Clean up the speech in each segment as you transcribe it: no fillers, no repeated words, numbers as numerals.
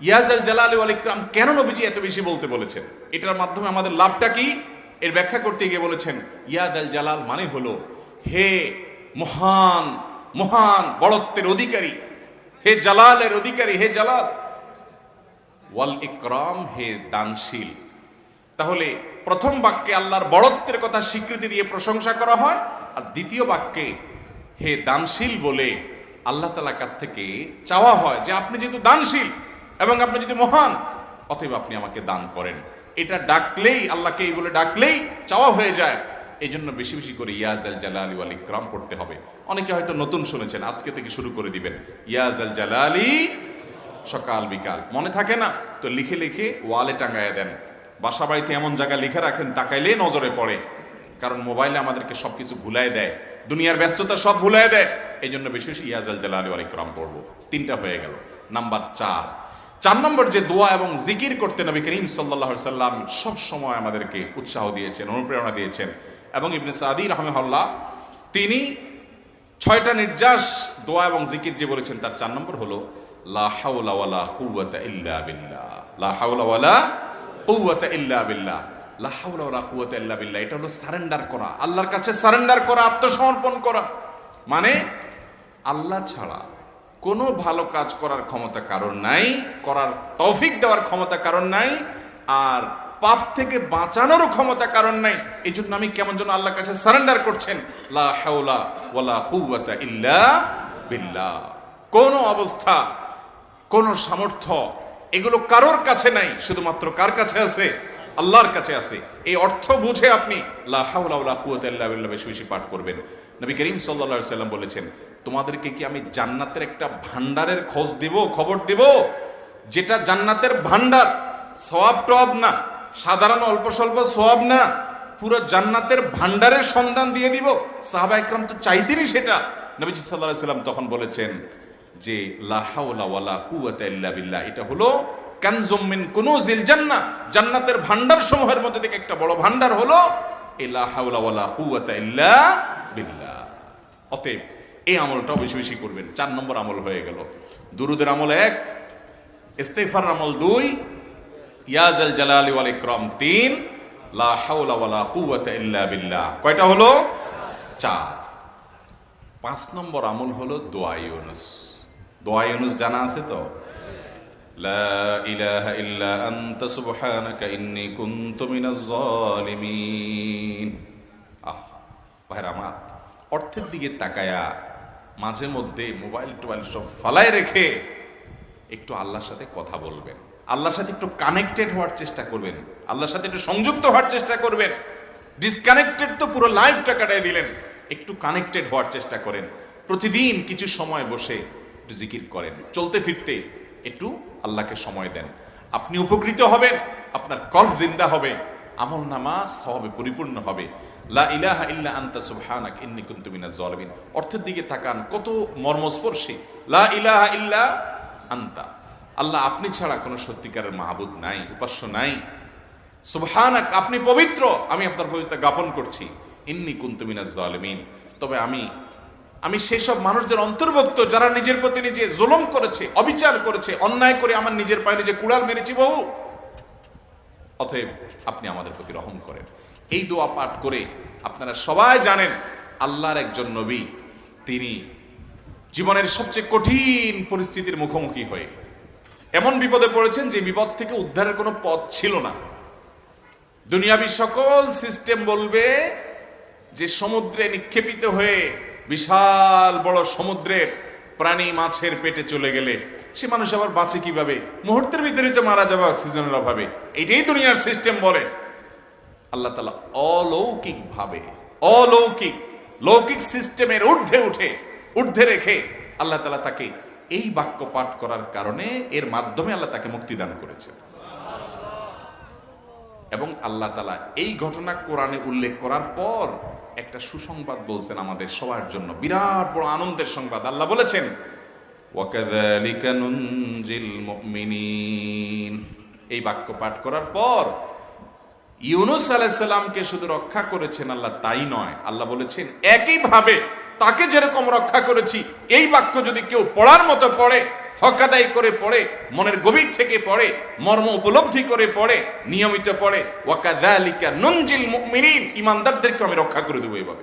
ইয়াজাল জালালি ওয়াল ইকরাম কেন নবীজি এত বেশি বলতে বলেছেন, এটার মাধ্যমে আমাদের লাভটা কি, এর ব্যাখ্যা করতে গিয়ে বলেছেন ইয়াজাল জালাল মানে হলো হে মহান মহান বড়ত্বের অধিকারী, হে জালালের অধিকারী, হে জালাল, ওয়াল ইকরাম হে দানশীল। তাহলে প্রথম বাক্যে আল্লাহর বড়ত্বের কথা স্বীকৃতি দিয়ে প্রশংসা করা হয়, আর দ্বিতীয় বাক্যে হে দানশীল বলে আল্লাহ তাআলার কাছ থেকে চাওয়া হয় যে আপনি যেহেতু দানশীল এবং আপনি যদি মহান, অতএব আপনি আমাকে দান করেন। এটা ডাকলেই, আল্লাহকে এই বলে ডাকলেই চাওয়া হয়ে যায়। এই জন্য বেশি বেশি করে ইয়াজাল জালালি ওয়াল ইকরাম পড়তে হবে। অনেকে হয়তো নতুন শুনেছেন, আজকে থেকে শুরু করে দিবেন ইয়াজাল জালালি, সকাল বিকাল মনে থাকে না তো লিখে লিখে ওয়ালে টাঙায় দেন। বাসা বাড়িতে এমন জায়গায় লিখে রাখেন তাকাইলে নজরে পড়ে, কারণ মোবাইলে আমাদেরকে সবকিছু ভুলাই দেয়, দুনিয়ার ব্যস্ততা সব ভুলাই দেয়। এই জন্য বেশি বেশি ইয়াজাল জালালি ওয়াল ইকরাম পড়বো। তিনটা হয়ে গেল। নাম্বার 4 নম্বর যে দোয়া এবং জিকির করতে নবী করিম সাল্লাল্লাহু আলাইহি সাল্লাম সব সময় আমাদেরকে উৎসাহ দিয়েছেন, অনুপ্রেরণা দিয়েছেন। এবং ইবনে সাদি রাহিমাহুল্লাহ তিনি 6টা নির্যাস দোয়া এবং জিকির যে বলেছেন তার 4 নম্বর হলো লা হাওলা ওয়ালা কুওয়াতা ইল্লা বিল্লাহ। লা হাওলা ওয়ালা কুওয়াতা ইল্লা বিল্লাহ। লা হাওলা ওয়ালা কুওয়াতা ইল্লা বিল্লাহ, এটা হলো সারেন্ডার করা, আল্লাহর কাছে সারেন্ডার করা, আত্মসমর্পণ করা। মানে আল্লাহ ছাড়া কোনো ভালো কাজ করার ক্ষমতা কারণ নাই, করার তৌফিক দেওয়ার ক্ষমতা কারণ নাই, আর পাপ থেকে বাঁচানোরও ক্ষমতা কারণ নাই। এই জন্য আমি কেমন যেন আল্লাহর কাছে সারেন্ডার করছেন, লা হাওলা ওয়ালা কুওয়াতা ইল্লা বিল্লাহ। কোন অবস্থা, কোন সামর্থ্য, এগুলো কারোর কাছে নাই, শুধুমাত্র কার কাছে আছে? আল্লাহর কাছে আছে। এই অর্থ বুঝে আপনি লা হাওলা ওয়ালা কুওয়াতা ইল্লা বিল্লাহ বেশি বেশি পাঠ করবেন। নবী করিম সাল্লাল্লাহু আলাইহি সাল্লাম বলেছেন, তোমাদেরকে কি আমি জান্নাতের একটা ভান্ডারের খোঁজ দিব, খবর দিব, যেটা জান্নাতের ভান্ডার, সওয়াব টওয়াব না, সাধারণ অল্প স্বল্প সওয়াব না, পুরো জান্নাতের ভান্ডারের সন্ধান দিয়ে দিব। সাহাবা ইকরাম তো চাইতেনই সেটা। নবীজি সাল্লাল্লাহু আলাইহি সাল্লাম তখন বলেছেন যে লা হাওলা ওয়ালা কুওয়াতা ইল্লা বিল্লাহ, এটা হলো কানজুম মিন কুনুজিল জান্নাহ, জান্নাতের ভান্ডার সমূহের মধ্যে থেকে একটা বড় ভান্ডার হলো এই লা হাওলা ওয়ালা কুওয়াতা ইল্লা বিল্লাহ। অতএব এই আমলটাও বেশি বেশি করবেন। 4 নম্বর আমল হয়ে গেল। দুরুদের আমল 1, ইস্তিগফার আমল 2, ইয়াজাল জালালি ওয়াল ইকরাম 3, লা হাওলা ওয়ালা কুওয়াতা ইল্লা বিল্লাহ। কয়টা হলো? 4। 5 নম্বর আমল হলো দোয়া ইউনুস। দোয়া ইউনুস জানা আছে তো? লা ইলাহা ইল্লা আনতা সুবহানাকা ইন্নী কুনতু মিনাজ জালিমিন। ভাইরা আমার, অর্থের দিকে তাকায়া মাঝে মধ্যে মোবাইল টোবাইল সব ফালায় রেখে একটু আল্লাহর সাথে কথা বলবেন, আল্লাহর সাথে একটু কানেক্টেড হওয়ার চেষ্টা করবেন, আল্লাহর সাথে একটু সংযুক্ত হওয়ার চেষ্টা করবেন। ডিসকানেক্টেড তো পুরো লাইফটা কাটায় দিলেন, একটু কানেক্টেড হওয়ার চেষ্টা করেন। প্রতিদিন কিছু সময় বসে একটু জিকির করেন, চলতে ফিরতে একটু আল্লাহকে সময় দেন। আপনি উপকৃত হবেন, আপনার কলব জিন্দা হবে, আমল নামা সওয়াবে পরিপূর্ণ হবে। লা ইলাহা ইল্লা আনতা সুবহানাকা ইন্নী কুনতু মিনাজ জালিমিন। অর্থের দিকে তাকান, কত মর্মস্পর্শী। লা ইলাহা ইল্লা আনতা, আল্লাহ আপনি ছাড়া কোনো সত্যিকারের মাহবুদ নাই, উপাস্য নাই। সুবহানাক, আপনি পবিত্র, আমি আপনার পবিত্রতা জ্ঞাপন করছি। ইন্নী কুনতু মিনাজ জালিমিন, তবে আমি সেসব মানুষদের অন্তর্ভুক্ত যারা নিজের প্রতি নিজে জুলুম করেছে, অবিচার করেছে, অন্যায় করে আমার নিজের পায়ে নিজে কুড়াল মেরেছি বহু। অতএব আপনি আমাদের প্রতি রহম করেন। এই দোয়া পাঠ করে আপনারা সবাই জানেন আল্লাহর একজন নবী, তিনি জীবনের সবচেয়ে কঠিন পরিস্থিতির মুখোমুখি হয়ে এমন বিপদে পড়েছেন যে বিপদ থেকে উদ্ধারের কোনো পথ ছিল না। দুনিয়াবি সকল সিস্টেম বলবে যে সমুদ্রে নিক্ষেপিত হয়ে বিশাল বড় সমুদ্রের প্রাণী মাছের পেটে চলে গেলে সে মানুষ আবার বাঁচে কিভাবে? মুহূর্তের ভিতরে তো মারা যাবে অক্সিজেনের অভাবে। এটাই দুনিয়ার সিস্টেম বলে। আল্লাহ তাআলা অলৌকিক ভাবে, লৌকিক সিস্টেমের ঊর্ধ্বে রেখে আল্লাহ তাআলা তাকে এই বাক্য পাঠ করার কারণে, এর মাধ্যমে আল্লাহ তাকে মুক্তি দান করেছে। এবং আল্লাহ তাআলা এই ঘটনা কোরআনে উল্লেখ করার পর একটা সুসংবাদ বলছেন আমাদের সবার জন্য, বিরাট বড় আনন্দের সংবাদ। আল্লাহ বলেছেন ওয়াকাযালিকা নুনজিল মুমিনিন। এই বাক্য পাঠ করার পর ইউনুস আলাইহিস সালামকে শুধু রক্ষা করেছেন আল্লাহ তাই নয়, আল্লাহ বলেছেন একইভাবে তাকে যেরকম রক্ষা করেছি, এই বাক্য যদি কেউ পড়ার মতো পড়ে হক আদায় করে পড়ে, মনের গভীর থেকে পড়ে, মর্ম উপলব্ধি করে পড়ে, নিয়মিত পড়ে, ওয়াকাযালিকা নুনজিল মুমিনিন, ঈমানদারদেরকে আমি রক্ষা করে দেব এভাবে।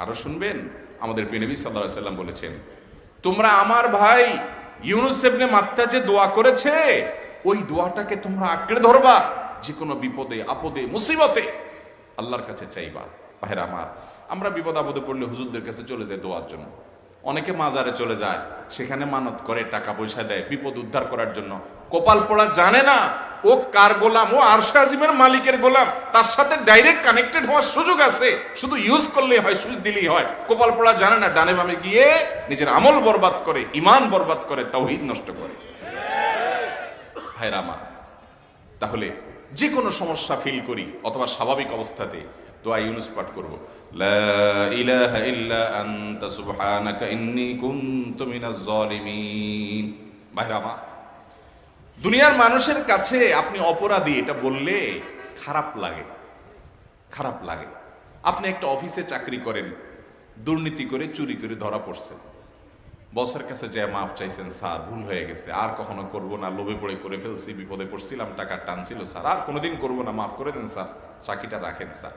আরো শুনবেন, আমাদের প্রিয় নবী সাল্লাল্লাহু আলাইহি ওয়াসাল্লাম বলেছেন, তোমরা আমার ভাই ইউনুস ইবনে মাত্তা যে দোয়া করেছে, ওই দোয়াটাকে তোমরা আঁকড়ে ধরবা, যে কোনো বিপদে আপদে মুসিবতে আল্লাহর কাছে চাইবা। ভাইরা আমার, আমরা বিপদ আপদে পড়লে হুজুরদের কাছে চলে যাই দোয়ার জন্য, অনেকে মাজারে চলে যায়, সেখানে মানত করে, টাকা পয়সা দেয় বিপদ উদ্ধার করার জন্য। কপাল পোড়া জানে না ও কার গোলাম, ও আরশে আজিমের মালিকের গোলাম, তার সাথে ডাইরেক্ট কানেক্টেড হওয়ার সুযোগ আছে, শুধু ইউজ করলেই হয়, সুইচ দিলেই হয়। কপাল পোড়া জানে না, ডানে বামে গিয়ে নিজের আমল বরবাদ করে, ঈমান বরবাদ করে, তাওহীদ নষ্ট করে। ভাইরা আমার, তাহলে যে কোনো সমস্যা ফিল করি অথবা স্বাভাবিক অবস্থাতে দোয়া ইউনুস পাঠ করব, লা ইলাহা ইল্লা আনতা সুবহানাকা ইন্নী কুনতু মিনাজ জালিমিন। ভাইরা আমার, দুনিয়ার মানুষের কাছে আপনি অপরাধী এটা বললে খারাপ লাগে, খারাপ লাগে। আপনি একটা অফিসে চাকরি করেন, দুর্নীতি করে চুরি করে ধরা পড়ছেন, বসের কাছে যে মাফ চাইছেন, স্যার ভুল হয়ে গেছে, আর কখনো করব না, লোভে পড়ে করে ফেলছি, বিপদে পড়ছিলাম, টাকা টানছিল স্যার, আর কোনোদিন করব না, মাফ করে দেন স্যার, চাকরিটা রাখেন স্যার।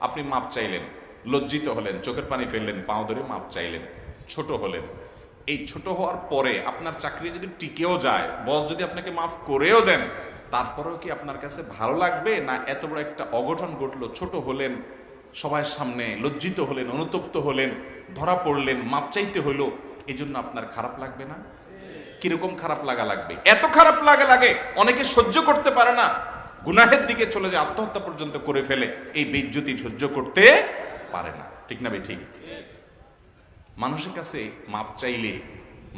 আপনি মাপ চাইলেন, লজ্জিত হলেন, চোখের পানি ফেললেন, পাও ধরে মাপ চাইলেন, ছোট হলেন। এই ছোট হওয়ার পরে আপনার চাকরি যদি টিকেও যায়, বস যদি আপনাকে মাফ করেও দেন, তারপরেও কি আপনার কাছে ভালো লাগবে? না এত বড় একটা অঘটন ঘটলো, ছোট হলেন, সবার সামনে লজ্জিত হলেন, অনুতপ্ত হলেন, ধরা পড়লেন, মাপ চাইতে হলো, এই জন্য আপনার খারাপ লাগবে না? কিরকম খারাপ লাগা লাগবে? এত খারাপ লাগে অনেকে সহ্য করতে পারে না, গুনাহের দিকে চলে যায়, আত্মহত্যা পর্যন্ত করে ফেলে, এই বেইজ্জতি সহ্য করতে পারে না। ঠিক না ভাই? ঠিক। মানুষের কাছে মাপ চাইলে,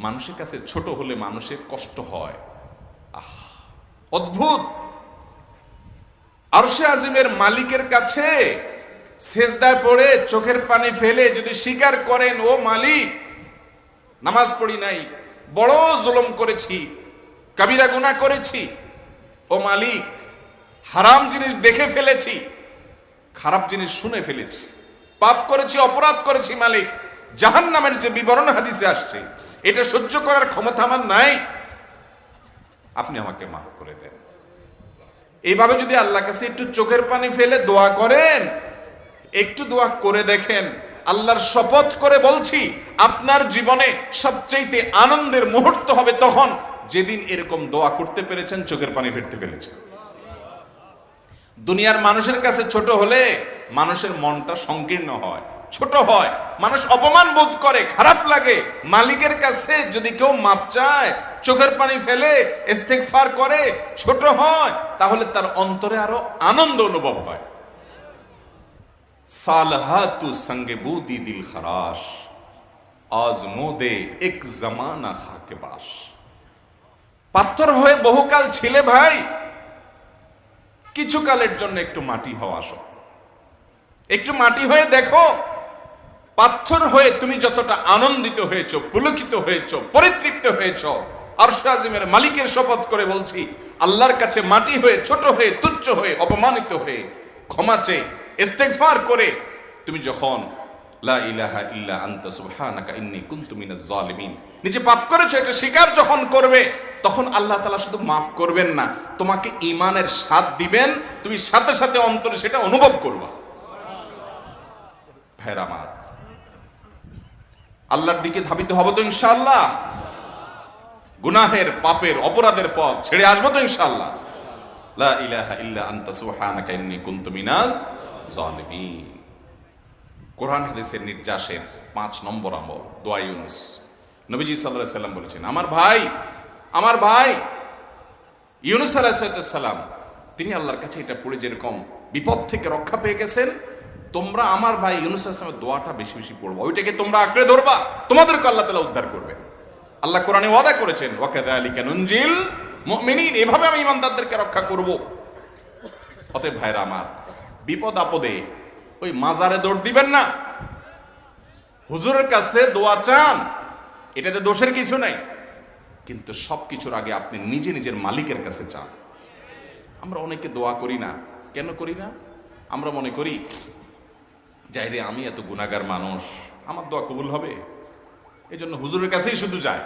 মানুষের কাছে ছোট হলে মানুষের কষ্ট হয়। অদ্ভুত। আরশে আজিমের মালিকের কাছে সেজদায় পড়ে চোখের পানি ফেলে যদি স্বীকার করেন, ও মালিক, নামাজ পড়ি নাই, বড় জুলুম করেছি, কাবিরা গুনাহ করেছি, ও মালিক, হারাম জিনিস দেখে ফেলেছি, খারাপ জিনিস শুনে ফেলেছি, পাপ করেছি, অপরাধ করেছি মালিক, জাহান্নামের যে বিবরণ হাদিসে আসছে, এটা সহ্য করার ক্ষমতা আমার নাই, আপনি আমাকে মাফ করে দেন। এইভাবে যদি আল্লাহর কাছে একটু চোখের পানি ফেলে দোয়া করেন, একটু দোয়া করে দেখেন, আল্লাহর শপথ করে বলছি, আপনার জীবনে সবচেয়ে আনন্দের মুহূর্ত হবে তখন, যেদিন এরকম দোয়া করতে পেরেছেন, চোখের পানি ফেলতে পেরেছেন। দুনিয়ার মানুষের কাছে ছোট হলে মানুষের মনটা সংকীর্ণ হয়, ছোট হয়, মানুষ অপমান বোধ করে, খারাপ লাগে। মালিকের কাছে যদি কেউ মাপ চায়, চোখের পানি ফেলে, ইস্তেগফার করে, ছোট হয়, তাহলে তার অন্তরে আরো আনন্দ অনুভব হয়। সালহাতু সঙ্গে বুদি দিল খরাশ, আজমোদে এক জামানা খাকে বাস। পাথর হয়ে বহুকাল ছিলে ভাই, কিছু কালের জন্য একটু মাটি হওয়া আসো, একটু মাটি হয়ে দেখো। পাথর হয়ে তুমি যতটা আনন্দিত হয়েছো, পুলকিত হয়েছো, পরিতৃপ্ত হয়েছো, আরশে আজিমের মালিকের শপথ করে বলছি, আল্লাহর কাছে মাটি হয়ে, ছোট হয়ে, তুচ্ছ হয়ে, অপমানিত হয়ে, ক্ষমা চেয়ে, ইস্তেগফার করে তুমি যখন লা ইলাহা ইল্লা আনতা সুবহানাকা ইন্নী কুনতু মিনাজ জালিমিন, নিজে পাপ করেছো এটা স্বীকার যখন করবে, তখন আল্লাহ তাআলা শুধু মাফ করবেন না, তোমাকে ঈমানের স্বাদ দিবেন, তুমি সাথে সাথে অন্তরে সেটা অনুভব করবা। ভাইরা আমার, আল্লাহর দিকে ধাবিত হব তো ইনশাআল্লাহ? গুনাহের, পাপের, অপরাধের পথ ছেড়ে আসবো তো ইনশাআল্লাহ? লা ইলাহা ইল্লা আনতা সুবহানাকা ইন্নী কুনতু মিনাজ জালিমিন। কোরআন হাদিসের নির্যাসের 5 নম্বর আমল দোয়া ইউনুস। নবীজি সাল্লাল্লাহু আলাইহি সাল্লাম বলেছেন, আমার ভাই ইউনুস আলাইহিস সালাম, তিনি আল্লাহর কাছে এটা পড়ে যেরকম বিপদ থেকে রক্ষা পেয়ে গেছেন, তোমরা আমার ভাই ইউনুস আলাইহিস সালামের দোয়াটা বেশি বেশি পড়বা, ওইটাকে তোমরা আঁকড়ে ধরবা, তোমাদেরকে আল্লাহ তাআলা উদ্ধার করবে। আল্লাহ কোরআনে ওয়াদা করেছেন, ওয়া কাযালিকা নুনজিল মুমিনিন, এভাবে আমি ঈমানদারদেরকে রক্ষা করব। অতএব ভাইরা আমার, বিপদ আপদে ওই মাজারে দৌড় দিবেন না, হুজুরের কাছে দোয়া চান, এটাতে দোষের কিছু নাই, কিন্তু সবকিছুর আগে আপনি নিজে নিজের মালিকের কাছে চান। আমরা অনেকে দোয়া করি না, কেন করি না? আমরা মনে করি যাই রে, আমি এত গুনাহগার মানুষ, আমার দোয়া কবুল হবে? এই জন্য হুজুরের কাছেই শুধু যায়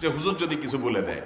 যে হুজুর যদি কিছু বলে দেয়।